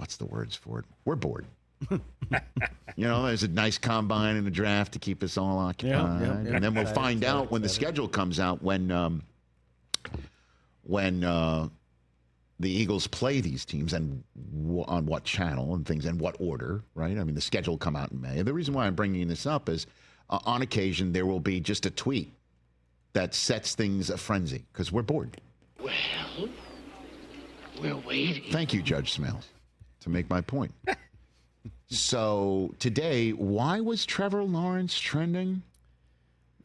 what's the words for it? We're bored. There's a nice combine and a draft to keep us all occupied. Yep. And then we'll find out when the schedule comes out when the Eagles play these teams and on what channel and things and what order, right? I mean, the schedule will come out in May. The reason why I'm bringing this up is on occasion there will be just a tweet that sets things a frenzy because we're bored. Well, we're waiting. Thank you, Judge Smales, to make my point. So today, why was Trevor Lawrence trending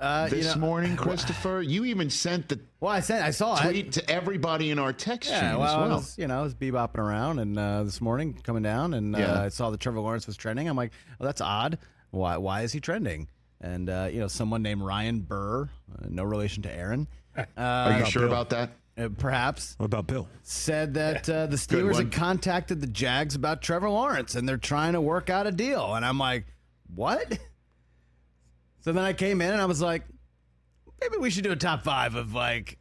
this morning, Christopher? You even sent the I saw tweet to everybody in our text stream as well. I was bebopping around and this morning coming down and I saw that Trevor Lawrence was trending. I'm like, oh, that's odd. Why is he trending? And someone named Ryan Burr, no relation to Aaron. Are you sure about that? Perhaps. What about Bill? Said that the Steelers had contacted the Jags about Trevor Lawrence and they're trying to work out a deal. And I'm like, what? So then I came in and I was like, maybe we should do a top 5 of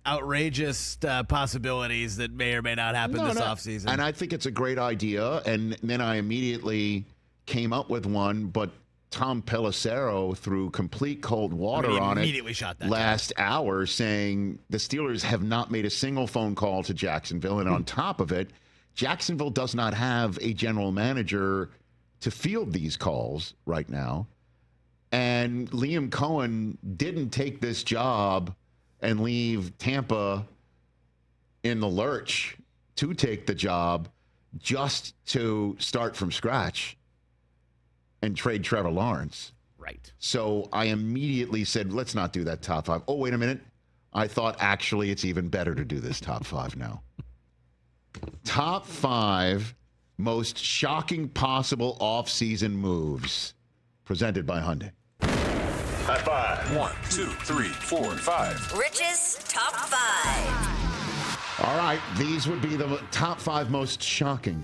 outrageous possibilities that may or may not happen this offseason. And I think it's a great idea. And then I immediately came up with one, but Tom Pelissero threw complete cold water on it immediately shot that last hour, saying the Steelers have not made a single phone call to Jacksonville. And on top of it, Jacksonville does not have a general manager to field these calls right now. And Liam Cohen didn't take this job and leave Tampa in the lurch to take the job just to start from scratch and trade Trevor Lawrence. Right. So I immediately said, let's not do that top 5. Oh, wait a minute. I thought actually it's even better to do this top 5 now. Top 5 most shocking possible offseason moves presented by Hyundai. High 5. 1, 2, 3, 4, 5. Rich's top 5. All right. These would be the top 5 most shocking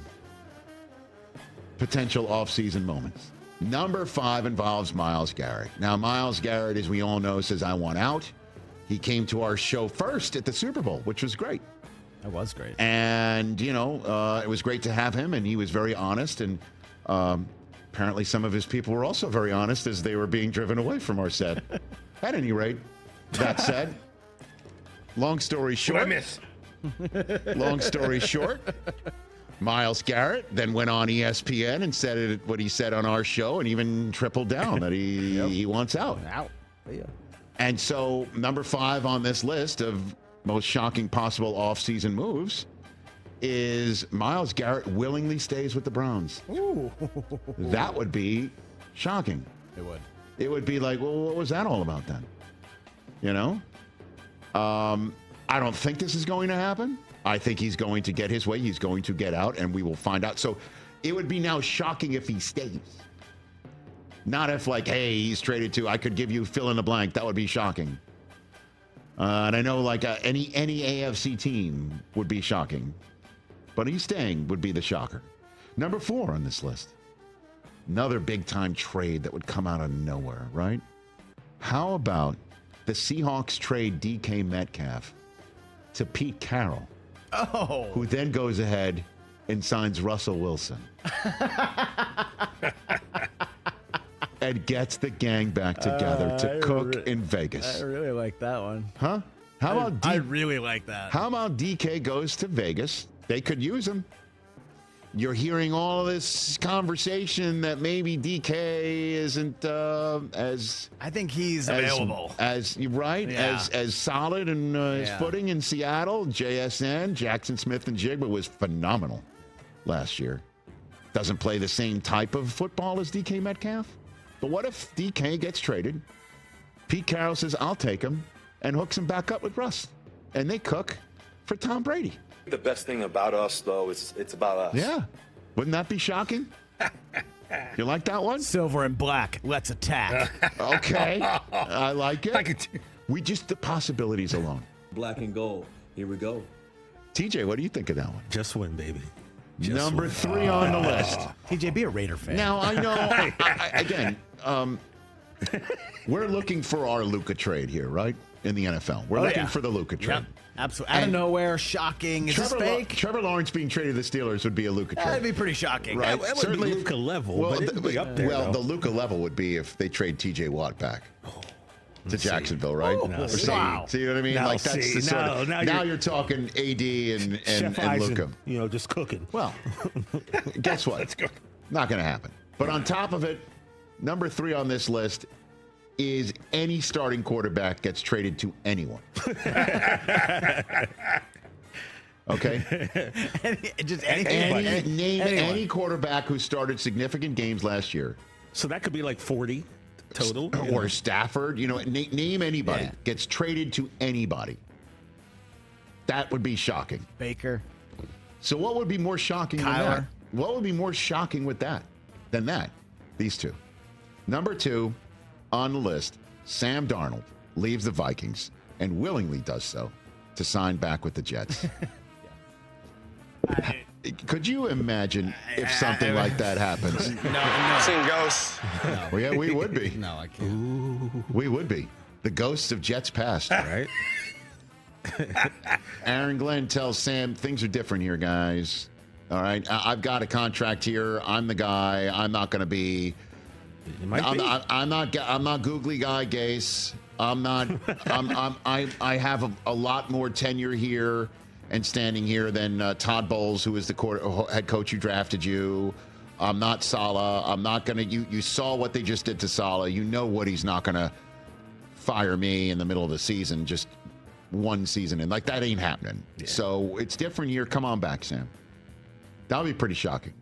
potential offseason moments. Number 5 involves Myles Garrett. Now, Myles Garrett, as we all know, says, I want out. He came to our show first at the Super Bowl, which was great. That was great. And, it was great to have him, and he was very honest. And apparently some of his people were also very honest as they were being driven away from our set. At any rate, that said, long story short. What I miss? Long story short. Myles Garrett then went on ESPN and said what he said on our show and even tripled down that he wants out. Yeah. And so number 5 on this list of most shocking possible offseason moves is Myles Garrett willingly stays with the Browns. Ooh. That would be shocking. It would. It would be like, well, what was that all about then? I don't think this is going to happen. I think he's going to get his way. He's going to get out, and we will find out. So it would be now shocking if he stays. Not if, hey, he's traded to, I could give you fill in the blank. That would be shocking. And I know, any AFC team would be shocking. But he's staying would be the shocker. Number 4 on this list. Another big-time trade that would come out of nowhere, right? How about the Seahawks trade DK Metcalf to Pete Carroll? Oh. Who then goes ahead and signs Russell Wilson. And gets the gang back together to cook in Vegas. I really like that one. Huh? I really like that. How about DK goes to Vegas? They could use him. You're hearing all of this conversation that maybe DK isn't as... I think he's available. As solid in his footing in Seattle. JSN, Jackson Smith and Jigba was phenomenal last year. Doesn't play the same type of football as DK Metcalf. But what if DK gets traded? Pete Carroll says, I'll take him, and hooks him back up with Russ. And they cook for Tom Brady. The best thing about us, though, is it's about us. Yeah. Wouldn't that be shocking? You like that one? Silver and black. Let's attack. Okay. I like it. The possibilities alone. Black and gold. Here we go. TJ, what do you think of that one? Just win, baby. Number 3 on the list. TJ, be a Raider fan. Now, I know, again, we're looking for our Luka trade here, right? in the NFL. We're looking for the Luka trade. Yep, absolutely. Out of nowhere, shocking. Is this fake? Trevor Lawrence being traded to the Steelers would be a Luka trade. That'd be pretty shocking. Right. That would be Luka level, but it'd be up there. Well, the Luka level would be if they trade T.J. Watt back. To Jacksonville, right? Oh, See what I mean? Now, like that's the sort of, now you're talking AD and Eisen, Luka. Just cooking. Well, guess what? Not going to happen. But on top of it, number 3 on this list is any starting quarterback gets traded to anyone. Okay? Just anybody. Name any quarterback who started significant games last year. So that could be like 40 total. Or Stafford. Name anybody. Gets traded to anybody. That would be shocking. Baker. So what would be more shocking than that? What would be more shocking with that than that? These two. Number 2 on the list, Sam Darnold leaves the Vikings and willingly does so to sign back with the Jets. Could you imagine if something like that happens? No. Seen ghosts. No. Well, yeah, we would be. No, I can't. We would be. The ghosts of Jets past. Right? Aaron Glenn tells Sam, things are different here, guys. All right? I've got a contract here. I'm the guy. I'm not going to be... I'm not googly guy Gase. I have a lot more tenure here and standing here than Todd Bowles, who is the head coach who drafted you. I'm not Saleh. I'm not going to... You saw what they just did to Saleh. You know what he's not going to fire me in the middle of the season, just one season. And that ain't happening. Yeah. So it's different here. Come on back, Sam. That would be pretty shocking.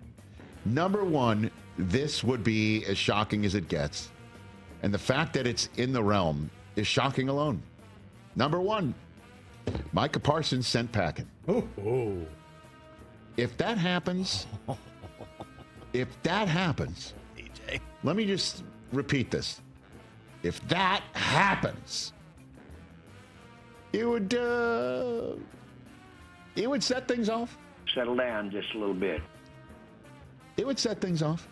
Number 1, this would be as shocking as it gets. And the fact that it's in the realm is shocking alone. Number 1, Micah Parsons sent packing. If that happens, DJ. Let me just repeat this. If that happens, it would set things off. Settle down just a little bit. It would set things off.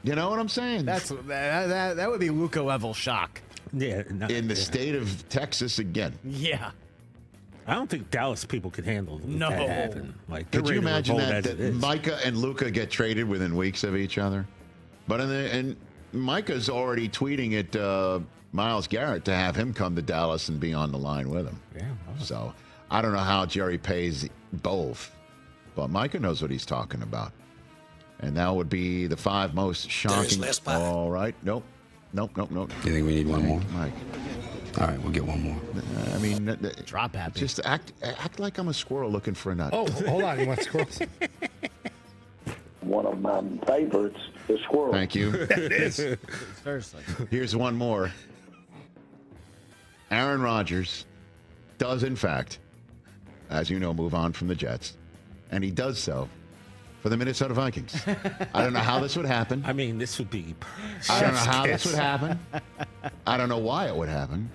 You know what I'm saying? That would be Luka level shock. Yeah. In the state of Texas again. Yeah. I don't think Dallas people could handle that happen. Could you imagine that Micah and Luka get traded within weeks of each other? But and Micah's already tweeting at Myles Garrett to have him come to Dallas and be on the line with him. Yeah. So I don't know how Jerry pays both, but Micah knows what he's talking about. And that would be the 5 most shocking. All right. Nope. You think we need one more? Mike. All right, we'll get one more. I mean, drop happy. Just act like I'm a squirrel looking for a nut. Oh, hold on. You want squirrels? One of my favorites is squirrel. Thank you. It is. Seriously. Here's one more. Aaron Rodgers does, in fact, as you know, move on from the Jets. And he does so for the Minnesota Vikings. I don't know how this would happen. I mean, this would be... I don't know how this would happen. I don't know why it would happen.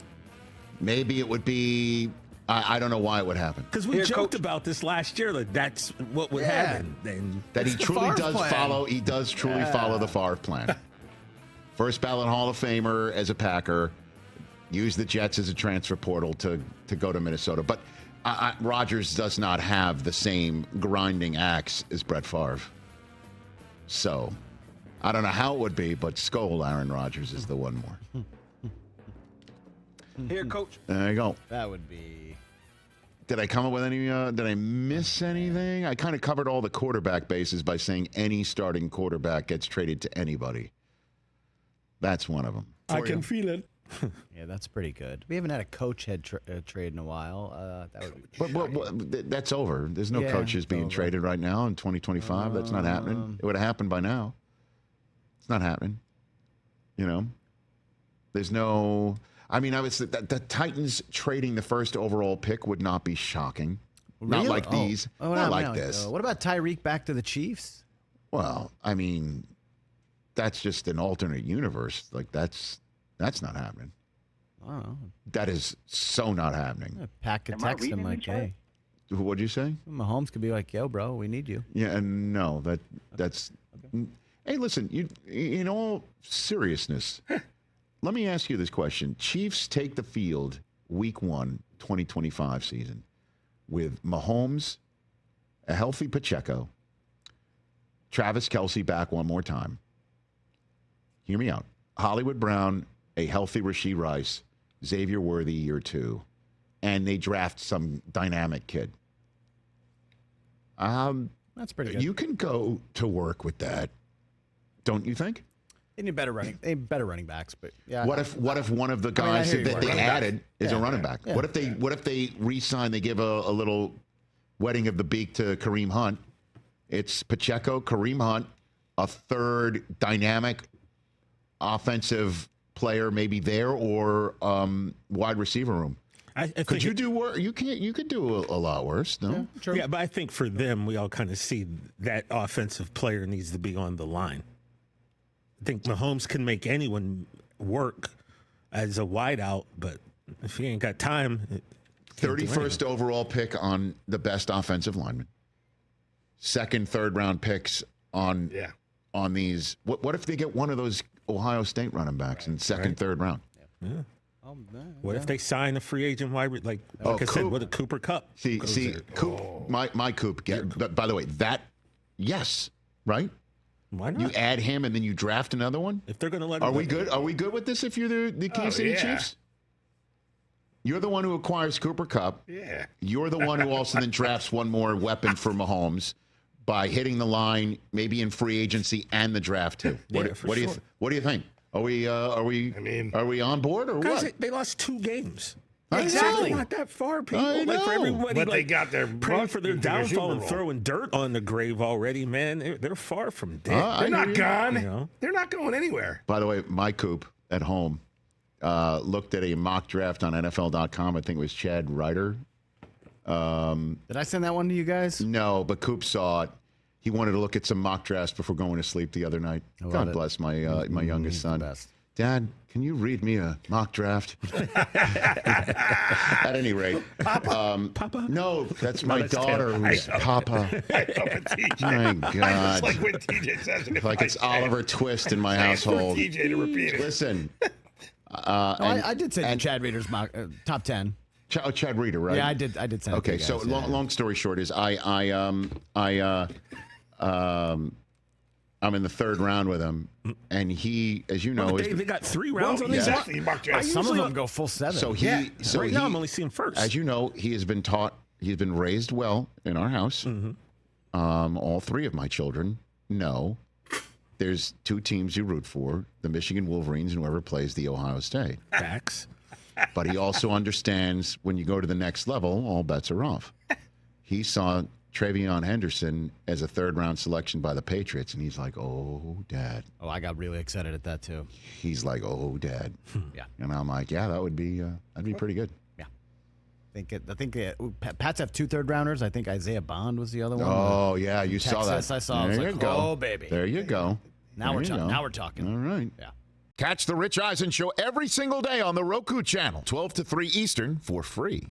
Maybe it would be... I don't know why it would happen. Because we joked about this last year, that that's what would happen. And that he truly does plan. follow. He does truly follow the Favre plan. First ballot Hall of Famer as a Packer. Use the Jets as a transfer portal to go to Minnesota. But Rodgers does not have the same grinding axe as Brett Favre. So I don't know how it would be, but Skol Aaron Rodgers is the one more. Here, coach. There you go. That would be... Did I come up with any, did I miss anything? I kind of covered all the quarterback bases by saying any starting quarterback gets traded to anybody. That's one of them. I can feel it. Yeah, that's pretty good. We haven't had a coach head trade in a while. That would be but that's over. There's no coaches being traded right now in 2025. That's not happening. It would have happened by now. It's not happening. You know? There's no... I mean, I would say that the Titans trading the first overall pick would not be shocking. Really? Not like these. Not like this. What about Tyreek back to the Chiefs? Well, I mean, that's just an alternate universe. Like, that's not happening. I don't know. That is so not happening. Pack could text him like, hey. What'd you say? Mahomes could be like, yo, bro, we need you. Yeah, and no, that's... Okay. Hey, listen, in all seriousness... let me ask you this question. Chiefs take the field week 1, 2025 season with Mahomes, a healthy Pacheco, Travis Kelce back one more time. Hear me out. Hollywood Brown, a healthy Rashee Rice, Xavier Worthy year 2, and they draft some dynamic kid. That's pretty good. You can go to work with that, don't you think? They need better running backs, but yeah. What if one of the guys that they added is a running back? Yeah. What if they re-sign? They give a little wedding of the beak to Kareem Hunt. It's Pacheco, Kareem Hunt, a third dynamic offensive player maybe there, or wide receiver room. Could you do work? You could do a lot worse. No, yeah, true. Yeah, but I think for them, we all kind of see that offensive player needs to be on the line. I think Mahomes can make anyone work as a wideout, but if he ain't got time, 31st overall pick on the best offensive lineman. Second, third round picks on these. What if they get one of those Ohio State running backs in second, third round? Yeah. What if they sign a free agent wide, like I said, with a Cooper Kupp? See, Coop, my Coop. By the way, yes, right? Why not? You add him and then you draft another one. If they're going to let, are we good? Are we good with this? If you're the Kansas City Chiefs, you're the one who acquires Cooper Kupp. Yeah. You're the one who also then drafts one more weapon for Mahomes by hitting the line, maybe in free agency and the draft too. What do you think? Are we on board or guys, what? They lost 2 games. Exactly. Not that far, people. I know. Like for everybody, But they got their praying for their downfall and Bowl. throwing dirt on the grave already, man. They're far from dead. They're not gone. You know? They're not going anywhere. By the way, my Coop at home looked at a mock draft on NFL.com. I think it was Chad Ryder. Did I send that one to you guys? No, but Coop saw it. He wanted to look at some mock drafts before going to sleep the other night. God bless my youngest son. Dad, can you read me a mock draft? At any rate. Papa? No, that's my daughter who's Papa. My God. It's like when TJ says it. Like it's Oliver Twist in my household. TJ to repeat it. Listen. I did say Chad Reader's mock top 10. Chad Reader, right? Yeah, I did send it to Okay, you guys, so long story short is I'm in the third round with him, and he, as you know, they got 3 rounds on these. Exactly. Some of them go full 7. So right now I'm only seeing first. As you know, he's been raised well in our house. All 3 of my children know there's 2 teams you root for: the Michigan Wolverines and whoever plays the Ohio State. Facts. But he also understands when you go to the next level, all bets are off. He saw Travion Henderson as a third-round selection by the Patriots, and he's like, "Oh, Dad." Oh, I got really excited at that too. He's like, "Oh, Dad." Yeah. And I'm like, "Yeah, that'd be pretty good." Yeah. I think Pats have 2 third-rounders. I think Isaiah Bond was the other one. Oh, yeah, you saw that. I saw. There I was you like, go. oh, baby. There you go. Now we're talking. All right. Yeah. Catch the Rich Eisen Show every single day on the Roku channel, 12 to 3 Eastern, for free.